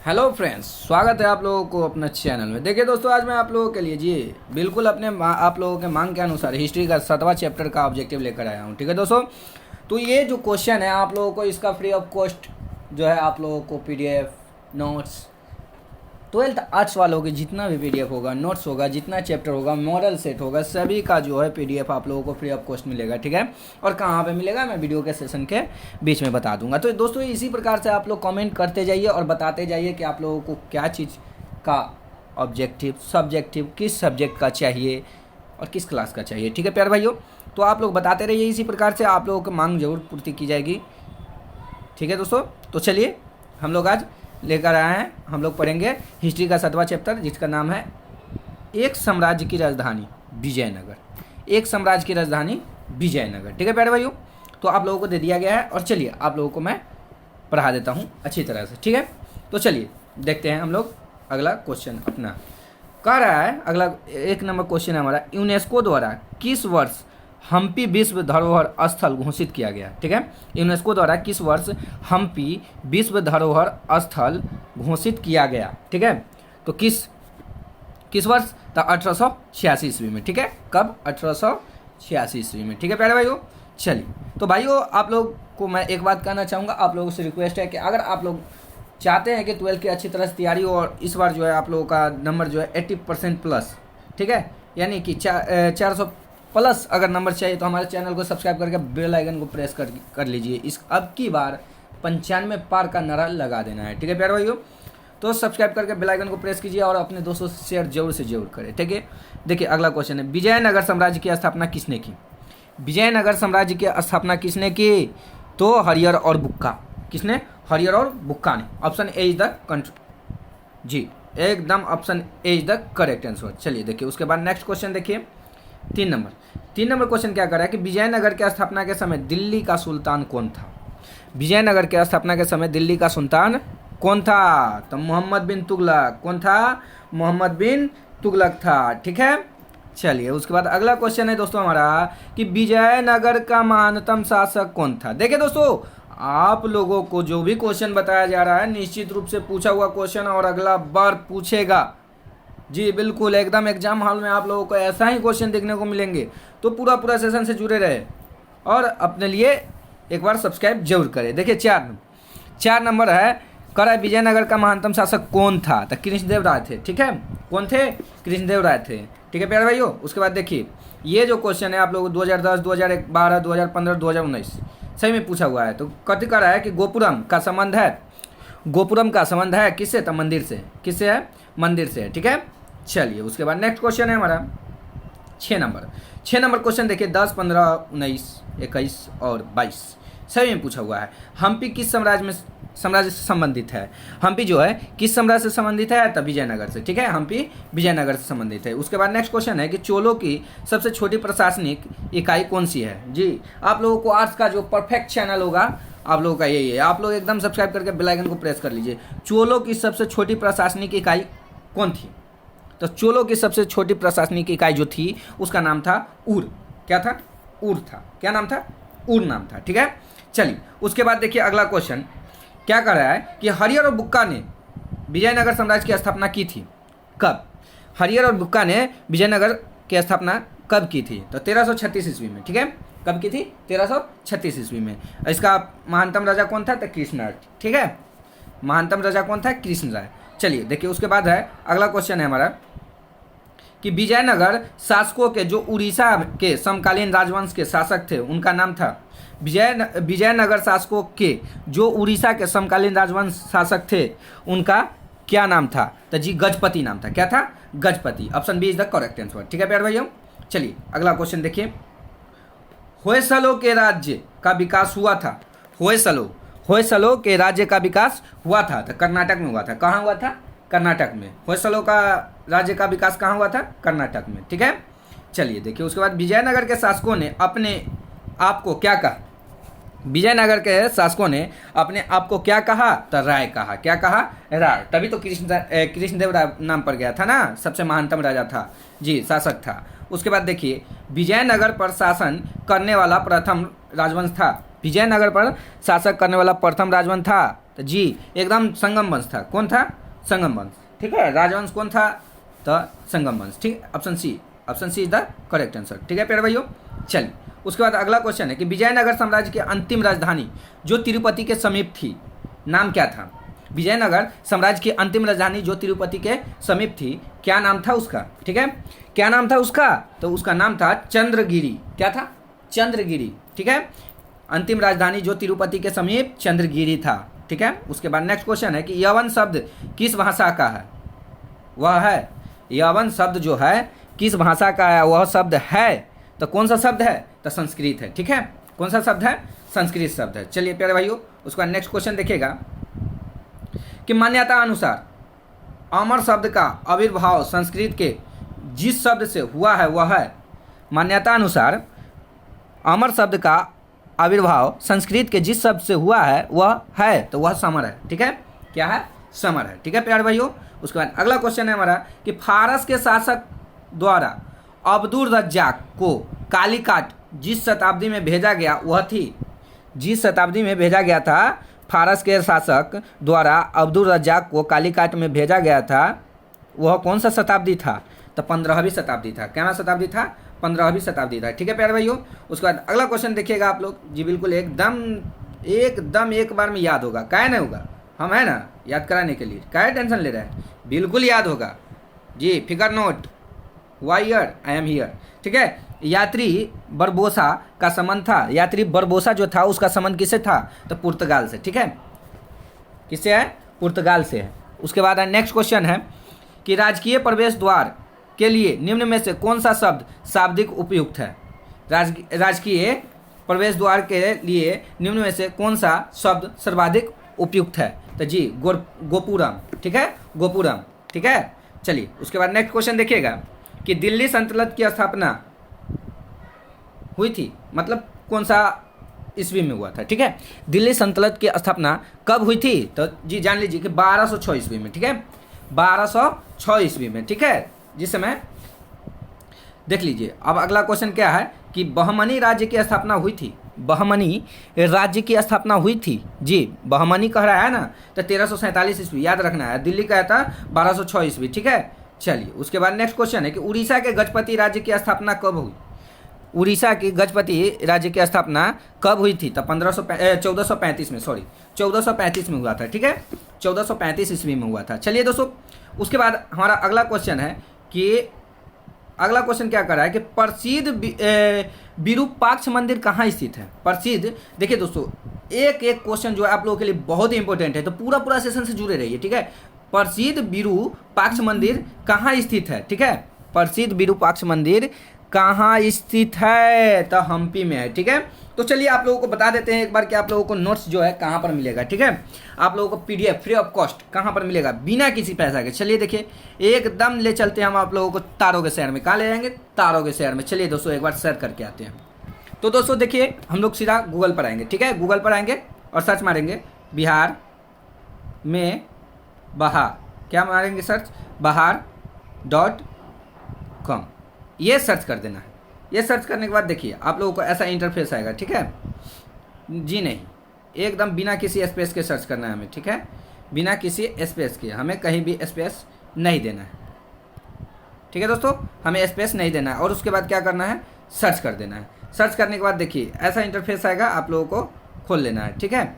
Hello friends, स्वागत है आप लोगों को अपने चैनल में। देखिए दोस्तों, आज मैं आप लोगों के लिए जी बिल्कुल अपने आप लोगों के मांग के अनुसार हिस्ट्री का 7वां चैप्टर का ऑब्जेक्टिव लेकर आया हूँ। ठीक है दोस्तों, तो ये जो क्वेश्चन है आप लोगों को इसका फ्री ऑफ कॉस्ट जो है आप लोगों को पीडीएफ नोट्स 12th आर्ट्स वालों के जितना भी पीडीएफ होगा, नोट्स होगा, जितना चैप्टर होगा, मॉडल सेट होगा, सभी का जो है पीडीएफ आप लोगों को फ्री ऑफ कॉस्ट मिलेगा। ठीक है, और कहाँ पे मिलेगा मैं वीडियो के सेशन के बीच में बता दूंगा। तो दोस्तों इसी प्रकार से आप लोग कमेंट करते जाइए और बताते जाइए कि आप लोगों को क्या चीज़ का ऑब्जेक्टिव सब्जेक्टिव किस सब्जेक्ट का चाहिए और किस क्लास का चाहिए। ठीक है प्यारे भाइयों, तो आप लोग बताते रहिए, इसी प्रकार से आप लोगों की मांग जरूर पूर्ति की जाएगी। ठीक है दोस्तों, तो चलिए हम लोग आज लेकर आए हैं, हम लोग पढ़ेंगे हिस्ट्री का 7वां चैप्टर जिसका नाम है एक साम्राज्य की राजधानी विजयनगर। एक साम्राज्य की राजधानी विजयनगर। ठीक है प्यारे भाइयों, तो आप लोगों को दे दिया गया है और चलिए आप लोगों को मैं पढ़ा देता हूँ अच्छी तरह से। ठीक है, तो चलिए देखते हैं हम लोग अगला क्वेश्चन अपना। कह रहा है अगला 1 नंबर क्वेश्चन है हमारा, यूनेस्को द्वारा किस वर्ष हम्पी विश्व धरोहर स्थल घोषित किया गया। ठीक है, यूनेस्को द्वारा किस वर्ष हम्पी विश्व धरोहर स्थल घोषित किया गया। ठीक है, तो किस वर्ष? तो 1886 ईस्वी में। ठीक है, कब? 1886 ईस्वी में। ठीक है प्यारे भाइयों, चलिए तो भाइयों आप लोग को मैं एक बात कहना चाहूँगा, आप लोगों से रिक्वेस्ट है कि अगर आप लोग चाहते हैं कि 12th की अच्छी तरह से तैयारी हो और इस बार जो है आप लोगों का नंबर जो है 80% प्लस, ठीक है, यानी कि 400 प्लस अगर नंबर चाहिए तो हमारे चैनल को सब्सक्राइब करके बेल आइकन को प्रेस कर लीजिए। इस अब की बार 95 पार का नारा लगा देना है। ठीक है प्यारे भाइयों, तो सब्सक्राइब करके बेल आइकन को प्रेस कीजिए और अपने दोस्तों से शेयर जरूर से जरूर करें। ठीक है, देखिए अगला क्वेश्चन है, विजयनगर साम्राज्य की स्थापना किसने की? विजयनगर साम्राज्य की स्थापना किसने की? तो हरिहर और बुक्का। किसने? हरिहर और बुक्का ने। ऑप्शन ए इज द जी एकदम option A is the correct answer. चलिए देखिए उसके बाद नेक्स्ट क्वेश्चन देखिए 3 नंबर क्वेश्चन क्या कर रहा है कि विजयनगर के स्थापना के समय दिल्ली का सुल्तान कौन था? विजयनगर के स्थापना के समय दिल्ली का सुल्तान कौन था? तो मोहम्मद बिन तुगलक। कौन था? मोहम्मद बिन तुगलक था। ठीक है, चलिए उसके बाद अगला क्वेश्चन है दोस्तों हमारा कि विजयनगर का महानतम शासक कौन था? देखिए दोस्तों, आप लोगों को जो भी क्वेश्चन बताया जा रहा है निश्चित रूप से पूछा हुआ क्वेश्चन और अगला बार पूछेगा जी, बिल्कुल एकदम एग्जाम हॉल में आप लोगों को ऐसा ही क्वेश्चन देखने को मिलेंगे। तो पूरा सेशन से जुड़े रहे और अपने लिए एक बार सब्सक्राइब जरूर करें। देखिए 4 नंबर है, कह विजयनगर का महानतम शासक कौन था? तो कृष्णदेव राय थे। ठीक है, कौन थे? कृष्णदेव राय थे। ठीक है प्यारे भाइयों, उसके बाद देखिए ये जो क्वेश्चन है आप लोग 2010, 2012, 2015, 2019 सही में पूछा हुआ है। तो कथी कर रहा है कि गोपुरम का संबंध है किससे? तो मंदिर से। किससे है? मंदिर से। ठीक है, चलिए उसके बाद नेक्स्ट क्वेश्चन है हमारा 6 नंबर क्वेश्चन देखिए 10, 15, 19, 21 और 22 सभी में पूछा हुआ है। हम्पी किस साम्राज्य से संबंधित है? हम्पी जो है किस साम्राज्य से संबंधित है? तब विजयनगर से। ठीक है, हम्पी विजयनगर से संबंधित है। उसके बाद नेक्स्ट क्वेश्चन है कि चोलों की सबसे छोटी प्रशासनिक इकाई कौन सी है? जी आप लोगों को आर्ट्स का जो परफेक्ट चैनल होगा आप लोगों का यही है, आप लोग एकदम सब्सक्राइब करके बेल आइकन को प्रेस कर लीजिए। चोलों की सबसे छोटी प्रशासनिक इकाई कौन थी? तो चोलों की सबसे छोटी प्रशासनिक इकाई जो थी उसका नाम था ऊर। क्या था? ऊर था। क्या नाम था? ऊर नाम था। ठीक है, चलिए उसके बाद देखिए अगला क्वेश्चन क्या कर रहा है कि हरिहर और बुक्का ने विजयनगर साम्राज्य की स्थापना की थी कब? हरिहर और बुक्का ने विजयनगर की स्थापना कब की थी? तो 1336 ईस्वी में। ठीक है, कब की थी? 1336 ईस्वी में। इसका महानतम राजा कौन था? तो कृष्ण राय। ठीक है, महानतम राजा कौन था? कृष्ण राय। चलिए देखिए उसके बाद है अगला क्वेश्चन है हमारा कि विजयनगर शासकों के जो उड़ीसा के समकालीन राजवंश के शासक थे उनका नाम था। विजयनगर शासकों के जो उड़ीसा के समकालीन राजवंश शासक थे उनका क्या नाम था? तो जी गजपति नाम था। क्या था? Gajapati. Option B is the correct answer. ठीक है प्यारे भाइयों, चलिए अगला क्वेश्चन देखिए, होयसलों के राज्य का विकास हुआ था। होयसलों के राज्य का विकास हुआ था तो कर्नाटक में हुआ था। कहाँ हुआ था? कर्नाटक में। होयसलों का राज्य का विकास कहाँ हुआ था? कर्नाटक में। ठीक है, चलिए देखिए उसके बाद विजयनगर के शासकों ने अपने आप को क्या कहा? विजयनगर के शासकों ने अपने आप को क्या कहा? तो राय कहा। क्या कहा? राय। तभी तो कृष्णदेव राय नाम पर गया था ना, सबसे महानतम राजा था जी, शासक था। उसके बाद देखिए विजयनगर पर शासन करने वाला प्रथम राजवंश था। विजयनगर पर शासक करने वाला प्रथम राजवंश था तो जी एकदम संगम वंश था। कौन था? संगम वंश। ठीक है, राजवंश कौन था? तो संगम वंश। ठीक, option C is the correct answer. ठीक है प्यारे भाइयों, चलिए उसके बाद अगला क्वेश्चन है कि विजयनगर साम्राज्य की अंतिम राजधानी जो तिरुपति के समीप थी, नाम क्या था? विजयनगर साम्राज्य की अंतिम राजधानी जो तिरुपति के समीप थी, क्या नाम था उसका? ठीक है, क्या नाम था उसका? तो उसका नाम था चंद्रगिरी। क्या था? चंद्रगिरी। ठीक है, अंतिम राजधानी जो तिरुपति के समीप चंद्रगिरी था। ठीक है, उसके बाद नेक्स्ट क्वेश्चन है कि यवन शब्द किस भाषा का है? वह है यवन शब्द जो है किस भाषा का है? वह शब्द है तो कौन सा शब्द है? तो संस्कृत है। ठीक है, कौन सा शब्द है? संस्कृत शब्द है। चलिए प्यारे भाइयों, उसका नेक्स्ट क्वेश्चन देखिएगा कि मान्यता अनुसार अमर शब्द का आविर्भाव संस्कृत के जिस शब्द से हुआ है वह है। मान्यता अनुसार अमर शब्द का आविर्भाव संस्कृत के जिस शब्द से हुआ है वह है, तो वह समर है। ठीक है, क्या है? समर है। ठीक है प्यारे भाइयों, उसके बाद अगला क्वेश्चन है हमारा कि फारस के शासक द्वारा अब्दुल रज्जाक को कालीकाट जिस शताब्दी में भेजा गया वह थी। जिस शताब्दी में भेजा गया था, फारस के शासक द्वारा अब्दुल रज्जाक को कालीकाट में भेजा गया था, वह कौन सा शताब्दी था? तो 15वीं शताब्दी था। क्या शताब्दी था? 15वीं शताब्दी था। ठीक है प्यारे भाइयों, उसके बाद अगला क्वेश्चन देखिएगा आप लोग जी, बिल्कुल एकदम एक बार में याद होगा। क्या नहीं होगा? हम है ना याद कराने के लिए, क्या टेंशन ले रहे हैं? बिल्कुल याद होगा जी। Figure note why I am here. ठीक है, यात्री बरबोसा का संबंध था। यात्री बरबोसा जो था उसका संबंध किससे था? तो पुर्तगाल से। ठीक है, किससे है? पुर्तगाल से है। उसके बाद नेक्स्ट क्वेश्चन है कि राजकीय प्रवेश द्वार के लिए निम्न में से कौन सा शब्द शाब्दिक उपयुक्त है? राजकीय प्रवेश द्वार के लिए निम्न में से कौन सा शब्द सर्वाधिक उपयुक्त है? तो जी गोपुरम। ठीक है, गोपुरम। ठीक है, चलिए उसके बाद नेक्स्ट क्वेश्चन देखिएगा कि दिल्ली सल्तनत की स्थापना हुई थी, मतलब कौन सा ईस्वी में हुआ था? ठीक है, दिल्ली सल्तनत की स्थापना कब हुई थी? तो जी जान लीजिए कि 1206 ईस्वी में। ठीक है, 1206 ईस्वी में। ठीक है, जिस समय देख लीजिए। अब अगला क्वेश्चन क्या है कि बहमनी राज्य की स्थापना हुई थी। बहमनी राज्य की स्थापना हुई थी जी, बहमनी कह रहा है ना, तो 1347 ईस्वी याद रखना है। दिल्ली का था 1206 ईस्वी। ठीक है, चलिए उसके बाद नेक्स्ट क्वेश्चन है कि उड़ीसा के गजपति राज्य की स्थापना कब हुई? उड़ीसा की गजपति राज्य की स्थापना कब हुई थी? तो 1435 में, 1435 में हुआ था। ठीक है, 1435 ईस्वी में हुआ था। चलिए दोस्तों, उसके बाद हमारा अगला क्वेश्चन है कि अगला क्वेश्चन क्या कर रहा है कि प्रसिद्ध विरूपाक्ष मंदिर कहाँ स्थित है? प्रसिद्ध, देखिए दोस्तों एक क्वेश्चन जो है आप लोगों के लिए बहुत ही इंपॉर्टेंट है, तो पूरा सेशन से जुड़े रहिए। ठीक है, प्रसिद्ध विरूपाक्ष मंदिर कहाँ स्थित है? ठीक है, प्रसिद्ध विरूपाक्ष मंदिर कहाँ स्थित है? तो हम्पी में है। ठीक है, तो चलिए आप लोगों को बता देते हैं एक बार कि आप लोगों को नोट्स जो है कहाँ पर मिलेगा। ठीक है, आप लोगों को PDF फ्री ऑफ कॉस्ट कहाँ पर मिलेगा बिना किसी पैसा के? चलिए देखिए एकदम ले चलते हैं हम आप लोगों को तारों के शहर में। कहाँ ले जाएंगे? तारों के शहर में। चलिए दोस्तों एक बार सर्च करके आते हैं। तो दोस्तों देखिए हम लोग सीधा गूगल पर आएंगे। ठीक है, गूगल पर आएंगे और सर्च मारेंगे बिहार में बहार। क्या मारेंगे? सर्च bahar.com, ये सर्च कर देना है। ये सर्च करने के बाद देखिए आप लोगों को ऐसा इंटरफेस आएगा। ठीक है जी, नहीं एकदम बिना किसी स्पेस के सर्च करना है हमें। ठीक है, बिना किसी स्पेस के, हमें कहीं भी स्पेस नहीं देना है। ठीक है दोस्तों, हमें स्पेस नहीं देना है और उसके बाद क्या करना है? सर्च कर देना है। सर्च करने के बाद देखिए ऐसा इंटरफेस आएगा, आप लोगों को खोल लेना है। ठीक है,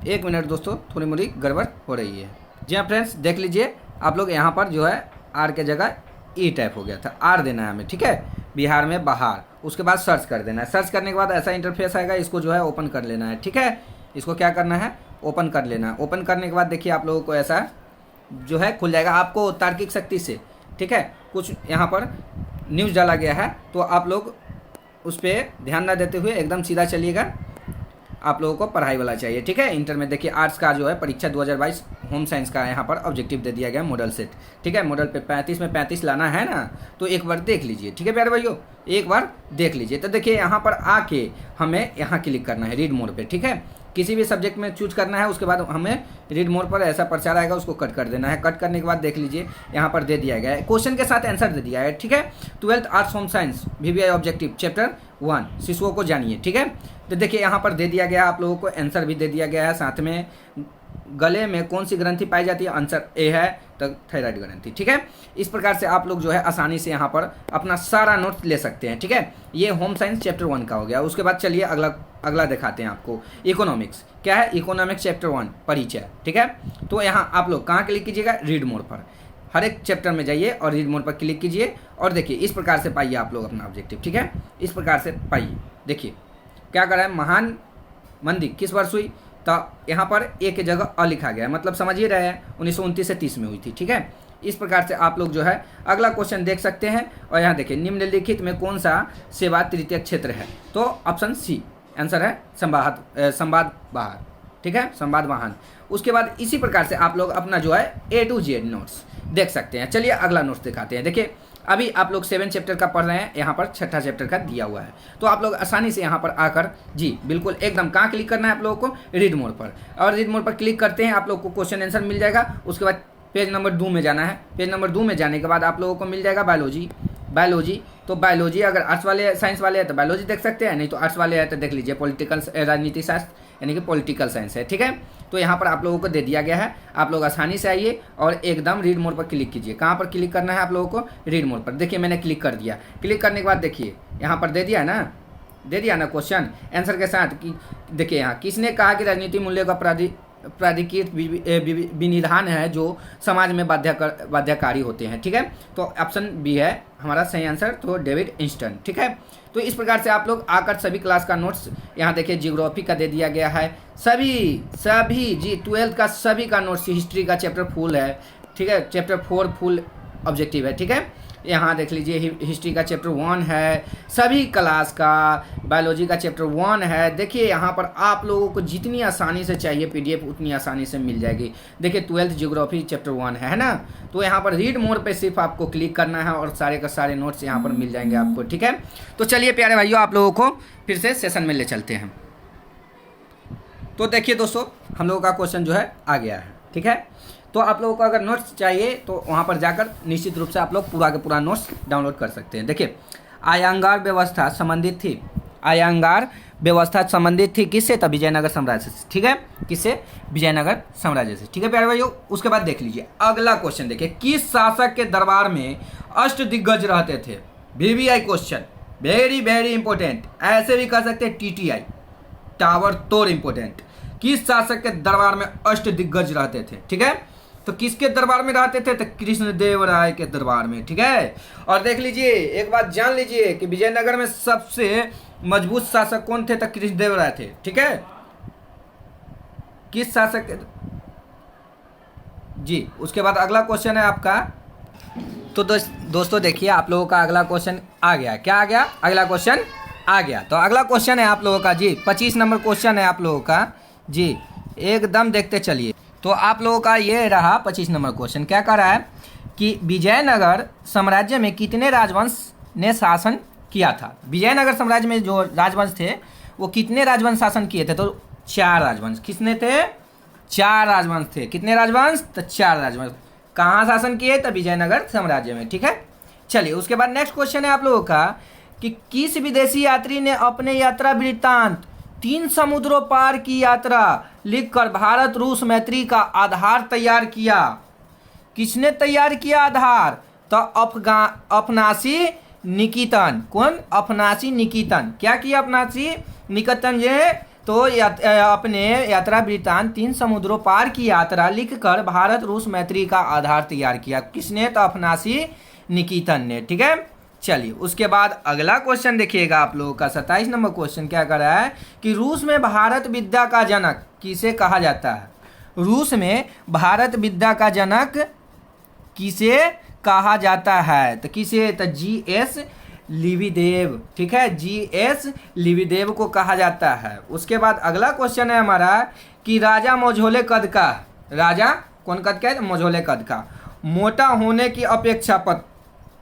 एक मिनट दोस्तों, थोड़ी मोड़ी गड़बड़ हो रही है। जी हाँ फ्रेंड्स, देख लीजिए आप लोग यहाँ पर जो है आर के जगह ई टाइप हो गया था, आर देना है हमें। ठीक है, बिहार में बहार, उसके बाद सर्च कर देना है। सर्च करने के बाद ऐसा इंटरफेस आएगा, इसको जो है ओपन कर लेना है। ठीक है, इसको क्या करना है? ओपन कर लेना है। ओपन करने के बाद देखिए आप लोगों को ऐसा जो है खुल जाएगा आपको तार्किक शक्ति से। ठीक है, कुछ यहाँ पर न्यूज़ डाला गया है, तो आप लोग उस पर ध्यान न देते हुए एकदम सीधा चलिएगा। आप लोगों को पढ़ाई वाला चाहिए। ठीक है, इंटर में देखिए आर्ट्स का जो है परीक्षा 2022 होम साइंस का यहाँ पर ऑब्जेक्टिव दे दिया गया मॉडल सेट। ठीक है, मॉडल पे 35 में 35 लाना है ना, तो एक बार देख लीजिए। ठीक है प्यारे भाइयों, एक बार देख लीजिए। तो देखिए यहाँ पर आके हमें यहाँ क्लिक करना है रीड मोड पे। ठीक है, किसी भी सब्जेक्ट में चूज करना है, उसके बाद हमें रीड मोर पर ऐसा प्रचार आएगा, उसको कट कर देना है। कट करने के बाद देख लीजिए यहाँ पर दे दिया गया है, क्वेश्चन के साथ आंसर दे दिया है, ठीक है। 12th arts home science VVI objective chapter 1 शिशुओं को जानिए, ठीक है। तो देखिए यहाँ पर दे दिया गया आप लोगों को, आंसर भी दे दिया गया है साथ में। गले में कौन सी ग्रंथि पाई जाती है, आंसर ए है, तो थायराइड ग्रंथि, ठीक है। इस प्रकार से आप लोग जो है आसानी से यहाँ पर अपना सारा नोट्स ले सकते हैं, ठीक है। ये होम साइंस चैप्टर 1 का हो गया। उसके बाद चलिए अगला दिखाते हैं आपको। इकोनॉमिक्स क्या है, इकोनॉमिक्स चैप्टर 1 परिचय, ठीक है। तो यहाँ आप लोग कहाँ क्लिक कीजिएगा, रीड मोर पर, हर एक चैप्टर में जाइए और रीड मोड पर क्लिक कीजिए और देखिए इस प्रकार से पाइए आप लोग अपना ऑब्जेक्टिव, ठीक है। इस प्रकार से पाइए। देखिए क्या कर रहा है, महान मंदी किस वर्ष हुई, तो यहाँ पर ए की जगह अ लिखा गया है, मतलब समझ ही रहे हैं 1929 से 30 में हुई थी, ठीक है। इस प्रकार से आप लोग जो है अगला क्वेश्चन देख सकते हैं। और यहाँ देखिए निम्नलिखित में कौन सा सेवा तृतीय क्षेत्र है, तो ऑप्शन सी आंसर है संवाद वाहन, ठीक है, संवाद वाहन। उसके बाद इसी प्रकार से आप लोग अपना जो है A to Z नोट्स देख सकते हैं। चलिए अगला नोट्स दिखाते हैं। देखिए अभी आप लोग 7 चैप्टर का पढ़ रहे हैं, यहाँ पर 6ठा चैप्टर का दिया हुआ है, तो आप लोग आसानी से यहाँ पर आकर जी बिल्कुल एकदम कहाँ क्लिक करना है आप लोगों को, रीड मोड पर। और रीड मोड पर क्लिक करते हैं आप लोग को क्वेश्चन आंसर मिल जाएगा। उसके बाद पेज नंबर 2 में जाना है। पेज नंबर 2 में जाने के बाद आप लोगों को मिल जाएगा बायोलॉजी। तो बायोलॉजी अगर आर्ट्स वाले साइंस वाले हैं तो बायोलॉजी देख सकते हैं, नहीं तो आर्ट्स वाले हैं तो देख लीजिए पॉलिटिकल राजनीति शास्त्र यानी कि पॉलिटिकल साइंस है, ठीक है। तो यहाँ पर आप लोगों को दे दिया गया है, आप लोग आसानी से आइए और एकदम रीड मोड पर क्लिक कीजिए। कहाँ पर क्लिक करना है आप लोगों को, रीड मोड पर। देखिए मैंने क्लिक कर दिया। क्लिक करने के बाद देखिए यहाँ पर दे दिया ना क्वेश्चन आंसर के साथ कि देखिए यहाँ किसने कहा कि राजनीति मूल्य का प्राधिकृत विनिधान है जो समाज में बाध्यकारी होते हैं, ठीक है। तो ऑप्शन बी है हमारा सही आंसर, तो डेविड इंस्टन, ठीक है। तो इस प्रकार से आप लोग आकर सभी क्लास का नोट्स यहाँ देखिए जियोग्राफी का दे दिया गया है, सभी जी 12th का सभी का नोट्स, हिस्ट्री का चैप्टर फुल है, ठीक है, चैप्टर 4 फुल ऑब्जेक्टिव है, ठीक है। यहाँ देख लीजिए हिस्ट्री का चैप्टर 1 है, सभी क्लास का, बायोलॉजी का चैप्टर 1 है। देखिए यहाँ पर आप लोगों को जितनी आसानी से चाहिए PDF उतनी आसानी से मिल जाएगी। देखिए 12th जियोग्राफी चैप्टर 1 है ना। तो यहाँ पर रीड मोड पे सिर्फ आपको क्लिक करना है और सारे का सारे नोट्स यहाँ पर मिल जाएंगे आपको, ठीक है। तो चलिए प्यारे भाइयों आप लोगों को फिर से सेशन में ले चलते हैं। तो देखिए दोस्तों हम लोगों का क्वेश्चन जो है आ गया है, ठीक है। तो आप लोगों को अगर नोट्स चाहिए तो वहाँ पर जाकर निश्चित रूप से आप लोग पूरा के पूरा नोट्स डाउनलोड कर सकते हैं। देखिए आयंगार व्यवस्था संबंधित थी किससे, तो विजयनगर साम्राज्य से, ठीक है, किससे, विजयनगर साम्राज्य से, ठीक है प्यारे भाइयों। उसके बाद देख लीजिए अगला क्वेश्चन। देखिए किस शासक के दरबार में अष्टदिग्गज रहते थे, VVI question, very very important, ऐसे भी कह सकते हैं TTI टावर तोड़ इंपॉर्टेंट। किस शासक के दरबार में अष्टदिग्गज रहते थे, ठीक है। तो किसके दरबार में रहते थे, तो कृष्णदेव राय के दरबार में, ठीक है। और देख लीजिए एक बात जान लीजिए कि विजयनगर में सबसे मजबूत शासक कौन थे, तो कृष्णदेव राय थे, ठीक है। किस शासक जी। उसके बाद अगला क्वेश्चन है आपका। तो दोस्तों देखिए आप लोगों का अगला क्वेश्चन आ गया। क्या आ गया, अगला क्वेश्चन आ गया। तो अगला क्वेश्चन है आप लोगों का जी 25 नंबर क्वेश्चन है आप लोगों का जी, एकदम देखते चलिए। तो आप लोगों का ये रहा 25 नंबर क्वेश्चन। क्या कह रहा है कि विजयनगर साम्राज्य में कितने राजवंश ने शासन किया था। विजयनगर साम्राज्य में जो राजवंश थे वो कितने राजवंश शासन किए थे, तो 4 राजवंश। किसने थे, 4 राजवंश थे। कितने राजवंश, तो 4 राजवंश। कहाँ शासन किए, तो विजयनगर साम्राज्य में, ठीक है। चलिए उसके बाद नेक्स्ट क्वेश्चन है आप लोगों का कि किस विदेशी यात्री ने अपने यात्रा वृत्तांत 3 समुद्रों पार की यात्रा लिखकर भारत रूस मैत्री का आधार तैयार किया। किसने तैयार किया आधार, तो अफनासी निकितन। कौन, अफनासी निकितन। क्या किया अफनासी निकितन ये, तो अपने यात्रा वृत्तांत 3 समुद्रों पार की यात्रा लिखकर भारत रूस मैत्री का आधार तैयार किया। किसने, तो अफनासी निकितन ने, ठीक है। चलिए उसके बाद अगला क्वेश्चन देखिएगा आप लोगों का 27 नंबर क्वेश्चन। क्या कर रहा है कि रूस में भारत विद्या का जनक किसे कहा जाता है। रूस में भारत विद्या का जनक किसे कहा जाता है, तो किसे, तो GS लिविदेव, ठीक है, GS लिविदेव को कहा जाता है। उसके बाद अगला क्वेश्चन है हमारा कि राजा मझोले कद का, राजा कौन कद का है, तो मझोले कद का, मोटा होने की अपेक्षा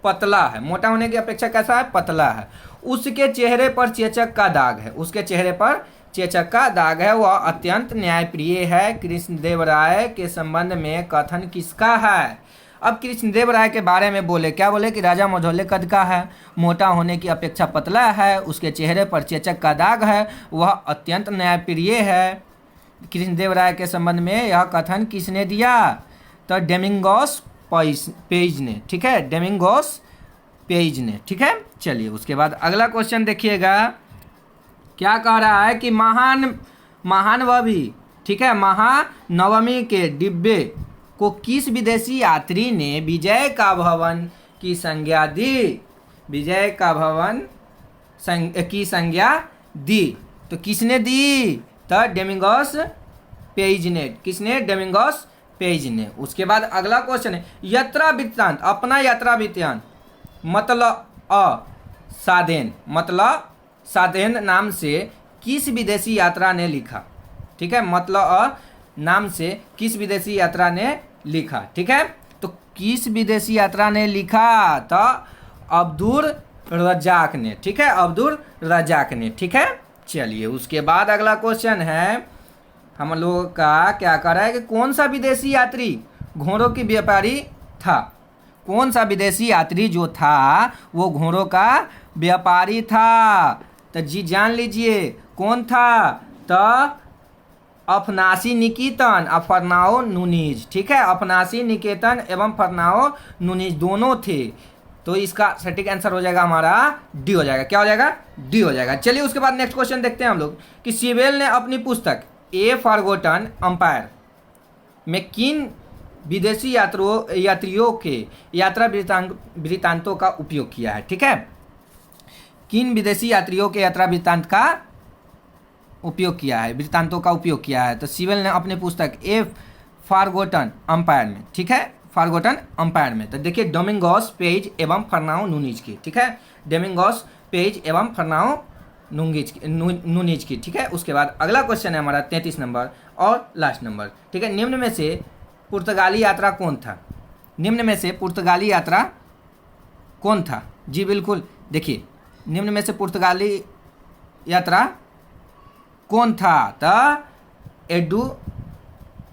पतला है। मोटा होने की अपेक्षा कैसा है, पतला है। उसके चेहरे पर चेचक का दाग है। उसके चेहरे पर चेचक का दाग है वह अत्यंत न्यायप्रिय है, कृष्णदेवराय के संबंध में कथन किसका है। अब कृष्णदेवराय के बारे में बोले, क्या बोले कि राजा मझौले कद का है, मोटा होने की अपेक्षा पतला है, उसके चेहरे पर चेचक का दाग है, वह अत्यंत न्यायप्रिय है। कृष्णदेवराय के संबंध में यह कथन किसने दिया, तो डेमिंगोस पेज ने, ठीक है, डेमिंगोस पेज ने, ठीक है। चलिए उसके बाद अगला क्वेश्चन देखिएगा, क्या कह रहा है कि महानवमी, ठीक है, महानवमी के डिब्बे को किस विदेशी यात्री ने विजय का भवन की संज्ञा दी, विजय का भवन की संज्ञा दी, तो किसने दी, तो डेमिंगोस पेज ने, किसने, डेमिंगोस पेज ने। उसके बाद अगला क्वेश्चन है, यात्रा वृत्तांत, अपना यात्रा वृत्तांत मतलब साधन, मतलब साधन नाम से किस विदेशी यात्रा ने लिखा, ठीक है, मतलब नाम से किस विदेशी यात्रा ने लिखा, ठीक है। तो किस विदेशी यात्रा ने लिखा, तो अब्दुल रज्जाक ने, ठीक है, अब्दुल रज्जाक ने, ठीक है। चलिए उसके बाद अगला क्वेश्चन है हम लोग का, क्या कर रहा है कि कौन सा विदेशी यात्री घोड़ों की व्यापारी था, कौन सा विदेशी यात्री जो था वो घोड़ों का व्यापारी था, तो जी जान लीजिए कौन था, तो अफनासी निकेतन और फरनाओ नूनीज, ठीक है, अफनासी निकेतन एवं फरनाओ नूनीज दोनों थे। तो इसका सटीक आंसर हो जाएगा हमारा डी हो जाएगा, क्या हो जाएगा, डी हो जाएगा। चलिए उसके बाद नेक्स्ट क्वेश्चन देखते हैं हम लोग कि सिबेल ने अपनी पुस्तक ए फॉरगॉटन एम्पायर में किन विदेशी यात्रियों के यात्रा वृत्तांतों का उपयोग किया है, ठीक है, किन विदेशी यात्रियों के यात्रा वृत्तांत का उपयोग किया है, वृत्तांतों का उपयोग किया है। तो सिबेल ने अपनी पुस्तक ए फॉरगॉटन एम्पायर में, ठीक है, फॉरगॉटन एम्पायर में, तो देखिए डोमिंगोस पेज एवं फरनाओ नूनीज की, ठीक है, डोमिंगोस पेज एवं फरनाओ नूनीज की, ठीक है। उसके बाद अगला क्वेश्चन है हमारा 33 नंबर और लास्ट नंबर, ठीक है, निम्न में से पुर्तगाली यात्रा कौन था, निम्न में से पुर्तगाली यात्रा कौन था, जी बिल्कुल, देखिए निम्न में से पुर्तगाली यात्रा कौन था, तो एडू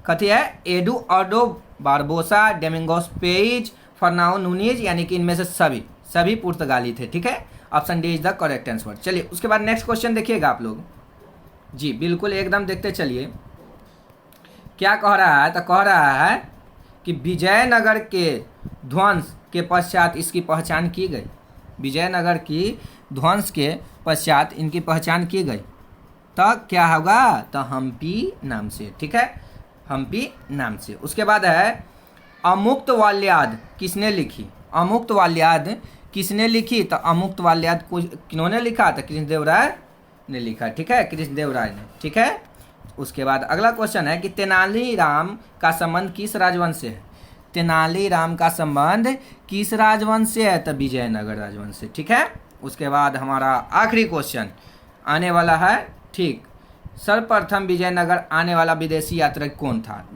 कथी है, Eduardo Barbosa, Domingos page, फरनाओ Nuniz, यानी कि इनमें से सभी पुर्तगाली थे, ठीक है। Option D is the correct answer. चलिए उसके बाद नेक्स्ट क्वेश्चन देखिएगा आप लोग, जी बिल्कुल एकदम देखते चलिए, क्या कह रहा है, तो कह रहा है कि विजयनगर के ध्वंस के पश्चात इसकी पहचान की गई, विजयनगर की ध्वंस के पश्चात इनकी पहचान की गई, तो क्या होगा, तो हम्पी नाम से, ठीक है, हम्पी नाम से। उसके बाद है अमुक्त वाल्याद किसने लिखी, अमुक्त वाल्याद किसने लिखी, तो अमुक्त वाल्याद को किन्होंने लिखा, तो कृष्णदेवराय ने लिखा, ठीक है, कृष्णदेवराय ने, ठीक है। उसके बाद अगला क्वेश्चन है कि तेनालीराम का संबंध किस राजवंश से है, तेनालीराम का संबंध किस राजवंश से है, तो विजयनगर राजवंश से, ठीक है। उसके बाद हमारा आखिरी क्वेश्चन आने वाला है, ठीक, सर्वप्रथम विजयनगर आने वाला विदेशी यात्री कौन था,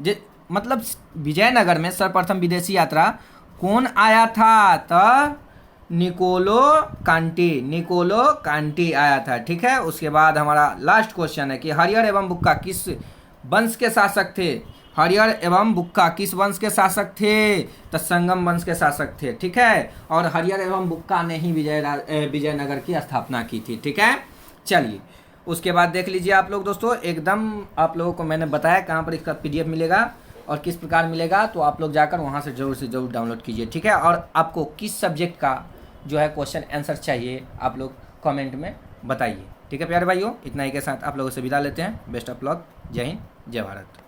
मतलब विजयनगर में सर्वप्रथम विदेशी यात्रा कौन आया था, तो निकोलो कांटी आया था, ठीक है। उसके बाद हमारा लास्ट क्वेश्चन है कि हरियर एवं बुक्का किस वंश के शासक थे, हरियर एवं बुक्का किस वंश के शासक थे, तो संगम वंश के शासक थे, ठीक है, और हरियर एवं बुक्का ने ही विजयनगर की स्थापना की थी, ठीक है। चलिए उसके बाद देख लीजिए आप लोग दोस्तों, एकदम आप लोगों को मैंने बताया कहाँ पर इसका PDF मिलेगा और किस प्रकार मिलेगा, तो आप लोग जाकर वहाँ से ज़रूर डाउनलोड कीजिए, ठीक है। और आपको किस सब्जेक्ट का जो है क्वेश्चन आंसर चाहिए आप लोग कमेंट में बताइए, ठीक है प्यारे भाइयों। इतना ही के साथ आप लोगों से विदा लेते हैं, बेस्ट ऑफ लक, जय हिंद, जय भारत।